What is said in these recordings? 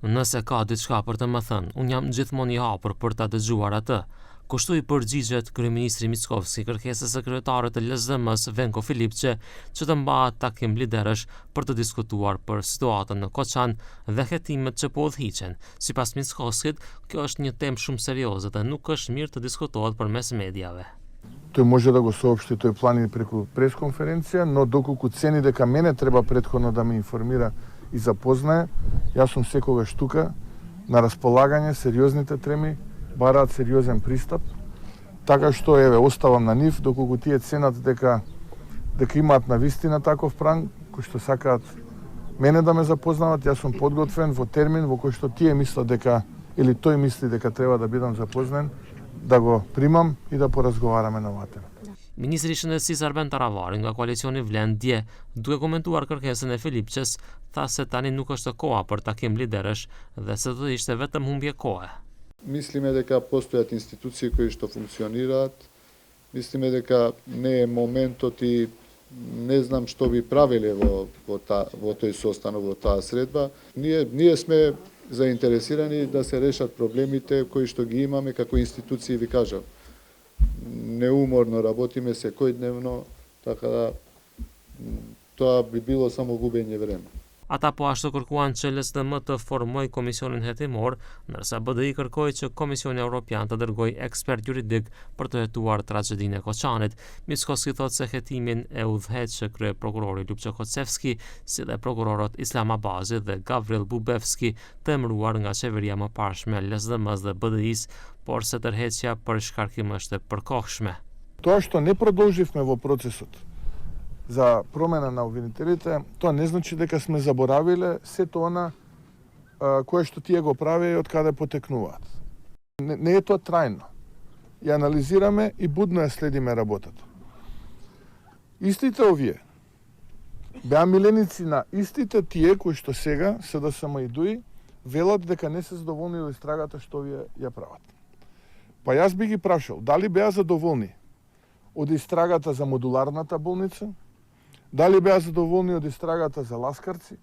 Nëse ka diçka për të më thënë, unë jam gjithmonë i hapur për ta dëgjuar atë. Kështu i përgjigjet kryeministri Mickovski kërkesës së kryetarit të LSDM-s Venko Filipçe që të mbahet takim liderësh për të diskutuar për situatën në Koçan dhe hetimet që po udhëhiqen. Sipas Mickovskit, kjo është një temë shumë serioze dhe nuk është mirë të diskutohet përmes mediave. Тој може да го соопшти тој план преку пресконференција, но доколку цени дека мене треба претходно да ме информира и запознае, јас сум секогаш тука на располагање, сериозните теми бараат сериозен пристап, така што еве оставам на нив доколку тие ценат дека имаат навистина таков план кој што сакаат мене да ме запознават, јас сум подготвен во термин во кој што тие мислат дека или тој мисли дека треба да бидам запознен, да го примам и да поразговараме на оваа тема. Ministri i Shëndetësisë Arben Taravari nga koalicioni Vlen dje, duke komentuar kërkesën e Filipçes, tha se tani nuk është koha për takim liderësh dhe se do të ishte vetëm humbje kohe. Мислиме дека постојат институции кои што функционираат. Мислиме дека не е моментот и не знам што би правеле во тој состанок, во таа средба. Ние сме заинтересирани да се решат проблемите кои што ги имаме како институции, ви кажав. Неуморно работиме секојдневно, така да тоа би било само губење време. Ata po ashtu kërkuan që LSDM të formoj komisionin hetimor, ndërsa BDI kërkoi që Komisioni Evropian të dërgojë ekspert juridik për të hetuar tragjedinë e Koçanit. Mickovski thotë se hetimin e udhëheq kryeprokurori Lupço Kocevski, si dhe prokurorët Islam Abazi dhe Gavril Bubevski, të emëruar nga qeveria më parshme e LSDM-s dhe BDI-s, por se tërheqja për shkarkim është e përkohshme. Тоа што не продолживме во процесот за промена на обвинителите, тоа не значи дека сме заборавиле сето она кое што тие го правеа и од каде потекнуваат. Не е тоа трајно. Ја анализираме и будно ја следиме работата. Истите овие беа миленици на истите тие кои што сега СДСМ велат дека не се задоволни од истрагата што овие ја прават. Па јас би ги прашал, дали беа задоволни од истрагата за модуларната болница? Дали беа задоволни од истрагата за Ласкарци?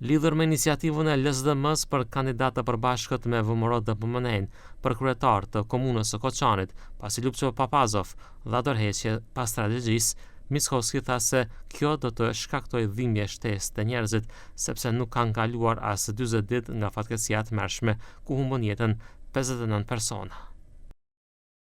Lidhur me iniciativën e LSDM-s për kandidat të përbashkët me VMRO DPMN për kryetar të komunës së Koçanit, pasi Lupço Papazov dha dorëheqje pas strategjisë, Mickovski tha se kjo do të shkaktojë dhimbje shtesë të njerëzit, sepse nuk kanë kaluar as 40 ditë nga fatkeqësia e tmerrshme ku humbën jetën 59 persona.